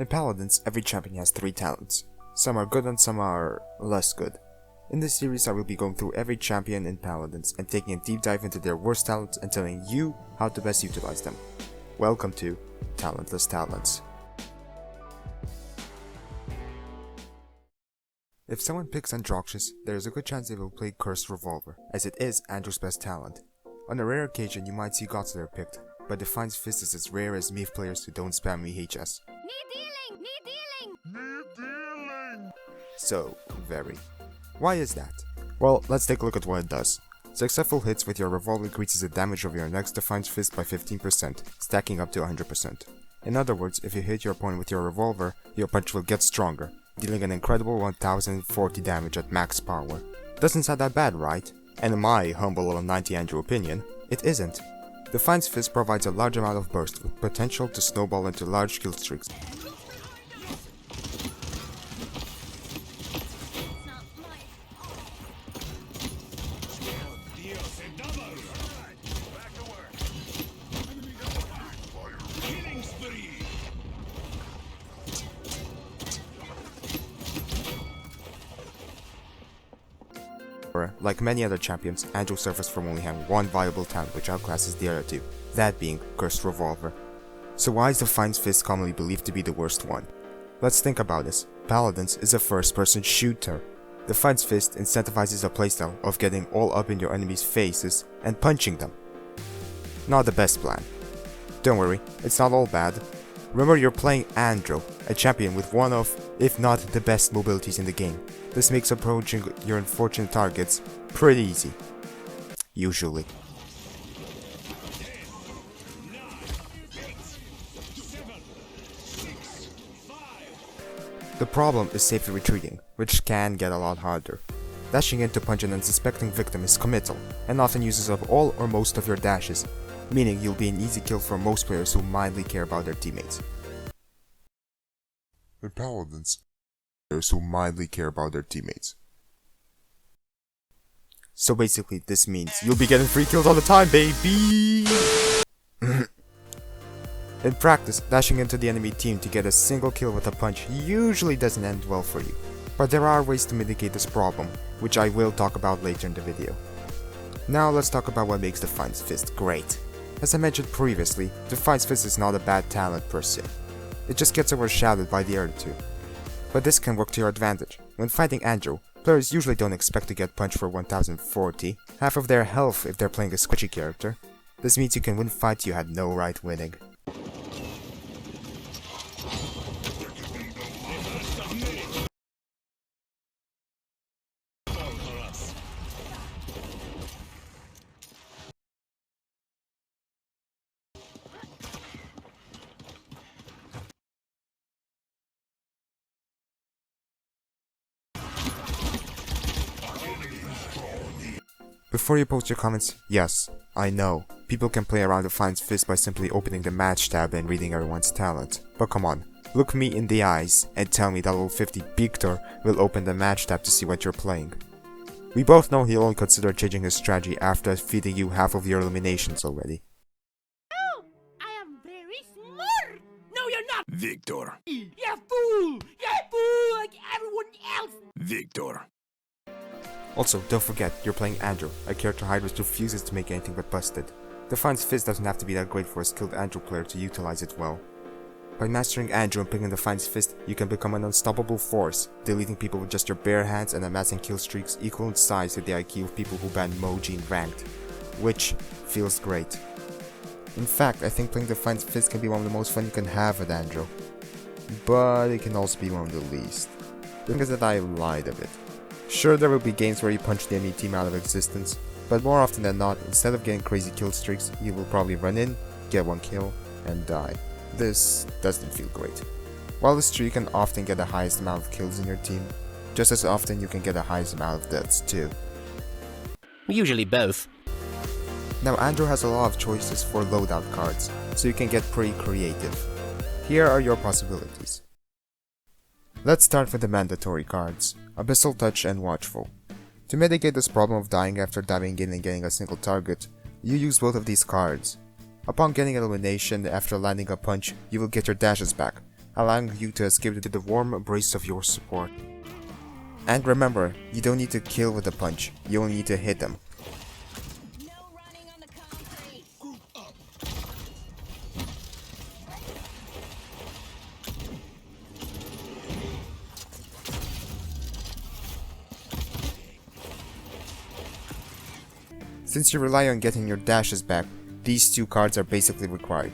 In Paladins, every champion has 3 talents. Some are good and some are less good. In this series I will be going through every champion in Paladins and taking a deep dive into their worst talents and telling you how to best utilize them. Welcome to Talentless Talents. If someone picks Androxus, there is a good chance they will play Cursed Revolver, as it is Andrew's best talent. On a rare occasion you might see Godslayer picked, but Defiant's Fist is as rare as Meath players who don't spam EHS. So very. Why is that? Well, let's take a look at what it does. Successful hits with your revolver increases the damage of your next Defiant Fist by 15%, stacking up to 100%. In other words, if you hit your opponent with your revolver, your punch will get stronger, dealing an incredible 1040 damage at max power. Doesn't sound that bad, right? And in my humble little 90 Andrew opinion, it isn't. Defiant's Fist provides a large amount of burst with potential to snowball into large kill streaks. Like many other champions, Andrew suffers from only having one viable talent which outclasses the other two, that being Cursed Revolver. So why is Defiant's Fist commonly believed to be the worst one? Let's think about this. Paladins is a first-person shooter. Defiant's Fist incentivizes a playstyle of getting all up in your enemies' faces and punching them. Not the best plan. Don't worry, it's not all bad. Remember, you're playing Andrew, a champion with one of, if not the best mobilities in the game. This makes approaching your unfortunate targets pretty easy. Usually. The problem is safely retreating, which can get a lot harder. Dashing in to punch an unsuspecting victim is committal, and often uses up all or most of your dashes, meaning you'll be an easy kill for most players who mildly care about their teammates. In Paladins, who mildly care about their teammates. So basically this means you'll be getting free kills all the time, baby! In practice, dashing into the enemy team to get a single kill with a punch usually doesn't end well for you. But there are ways to mitigate this problem, which I will talk about later in the video. Now let's talk about what makes Defiant's Fist great. As I mentioned previously, Defiant's Fist is not a bad talent per se. It just gets overshadowed by the other two. But this can work to your advantage. When fighting Andrew, players usually don't expect to get punched for 1040, half of their health if they're playing a squishy character. This means you can win fights you had no right winning. Before you post your comments, yes, I know, people can play around Defiant's Fist by simply opening the match tab and reading everyone's talent. But come on, look me in the eyes and tell me that level 50 Victor will open the match tab to see what you're playing. We both know he'll only consider changing his strategy after feeding you half of your eliminations already. Oh, I am very smart! No, you're not! Victor. You're fool! You're fool like everyone else! Victor. Also, don't forget, you're playing Andrew, a character Hydrus refuses to make anything but busted. Defiant's Fist doesn't have to be that great for a skilled Andrew player to utilize it well. By mastering Andrew and picking Defiant's Fist, you can become an unstoppable force, deleting people with just your bare hands and amassing kill streaks equal in size to the IQ of people who ban Moji in Ranked, which feels great. In fact, I think playing Defiant's Fist can be one of the most fun you can have with Andrew, but it can also be one of the least. The thing is that I lied a bit. Sure, there will be games where you punch the enemy team out of existence, but more often than not, instead of getting crazy kill streaks, you will probably run in, get one kill, and die. This doesn't feel great. While it's true you can often get the highest amount of kills in your team, just as often you can get the highest amount of deaths too. Usually both. Now Andrew has a lot of choices for loadout cards, so you can get pretty creative. Here are your possibilities. Let's start with the mandatory cards, Abyssal Touch and Watchful. To mitigate this problem of dying after diving in and getting a single target, you use both of these cards. Upon getting elimination after landing a punch, you will get your dashes back, allowing you to escape to the warm embrace of your support. And remember, you don't need to kill with a punch, you only need to hit them. Since you rely on getting your dashes back, these two cards are basically required.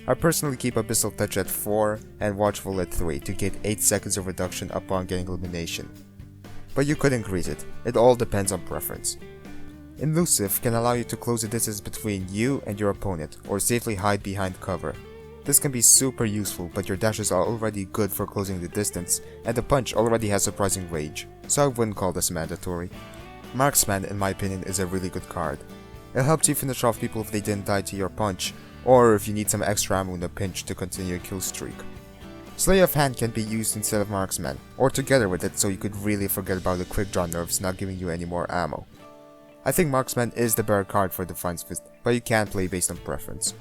I personally keep Abyssal Touch at 4 and Watchful at 3 to get 8 seconds of reduction upon getting elimination. But you could increase it, it all depends on preference. Elusive can allow you to close the distance between you and your opponent, or safely hide behind cover. This can be super useful, but your dashes are already good for closing the distance, and the punch already has surprising range, so I wouldn't call this mandatory. Marksman, in my opinion, is a really good card. It helps you finish off people if they didn't die to your punch, or if you need some extra ammo in a pinch to continue a kill streak. Slay of Hand can be used instead of Marksman, or together with it so you could really forget about the quick draw nerfs not giving you any more ammo. I think Marksman is the better card for Defiant's Fist, but you can play based on preference.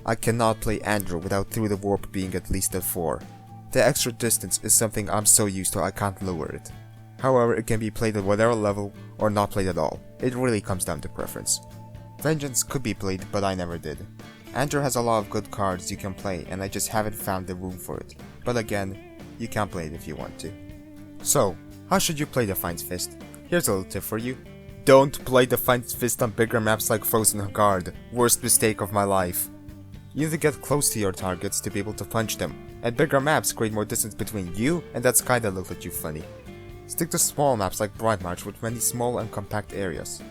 I cannot play Andrew without Through the Warp being at least at 4. The extra distance is something I'm so used to I can't lower it. However, it can be played at whatever level or not played at all. It really comes down to preference. Vengeance could be played, but I never did. Andrew has a lot of good cards you can play and I just haven't found the room for it. But again, you can play it if you want to. So, how should you play Defiant's Fist? Here's a little tip for you. Don't play Defiant's Fist on bigger maps like Frozen Guard. Worst mistake of my life. You need to get close to your targets to be able to punch them, and bigger maps create more distance between you and that sky that looked at you funny. Stick to small maps like Bright March with many small and compact areas.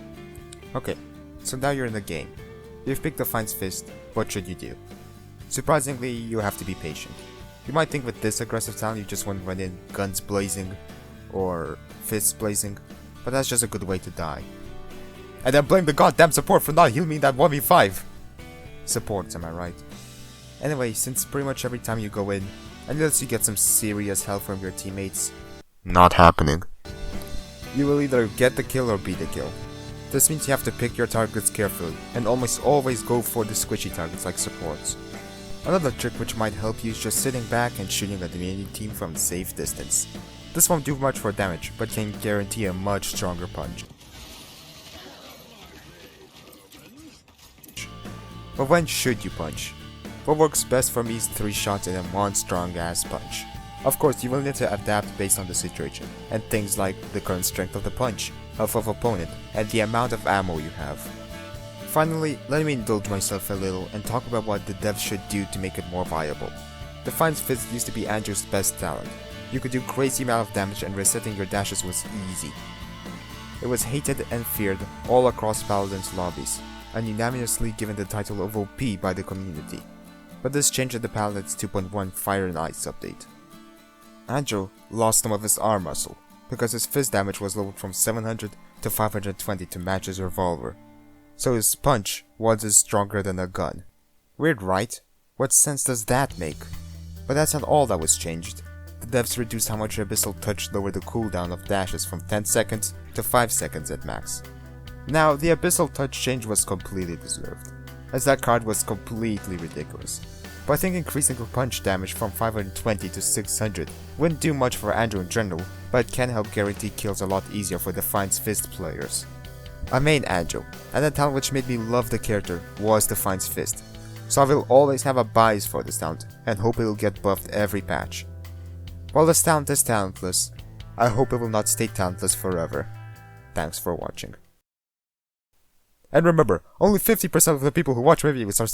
Okay, so now you're in the game. You've picked Defiant's Fist, what should you do? Surprisingly, you have to be patient. You might think with this aggressive talent you just want to run in guns blazing, or fists blazing, but that's just a good way to die. And then blame the goddamn support for not healing me in that 1v5! Supports, am I right? Anyway, since pretty much every time you go in, unless you get some serious help from your teammates, not happening, you will either get the kill or be the kill. This means you have to pick your targets carefully, and almost always go for the squishy targets like supports. Another trick which might help you is just sitting back and shooting at the enemy team from a safe distance. This won't do much for damage, but can guarantee a much stronger punch. But when should you punch? What works best for me is 3 shots and then 1 strong ass punch. Of course, you will need to adapt based on the situation, and things like the current strength of the punch, health of opponent, and the amount of ammo you have. Finally, let me indulge myself a little and talk about what the devs should do to make it more viable. Defiant's Fist used to be Andrew's best talent. You could do crazy amount of damage and resetting your dashes was easy. It was hated and feared all across Paladin's lobbies, and unanimously given the title of OP by the community. But this changed at the Paladin's 2.1 Fire and Ice update. Andrew lost some of his arm muscle, because his fist damage was lowered from 700 to 520 to match his revolver. So his punch wasn't stronger than a gun. Weird, right? What sense does that make? But that's not all that was changed. The devs reduced how much Abyssal Touch lowered the cooldown of dashes from 10 seconds to 5 seconds at max. Now, the Abyssal Touch change was completely deserved, as that card was completely ridiculous. But I think increasing your punch damage from 520 to 600 wouldn't do much for Andrew in general, but it can help guarantee kills a lot easier for Defiant's Fist players. I main Andrew, and the talent which made me love the character was Defiant's Fist, so I will always have a bias for this talent, and hope it will get buffed every patch. While this talent is talentless, I hope it will not stay talentless forever. Thanks for watching. And remember, only 50% of the people who watch my videos are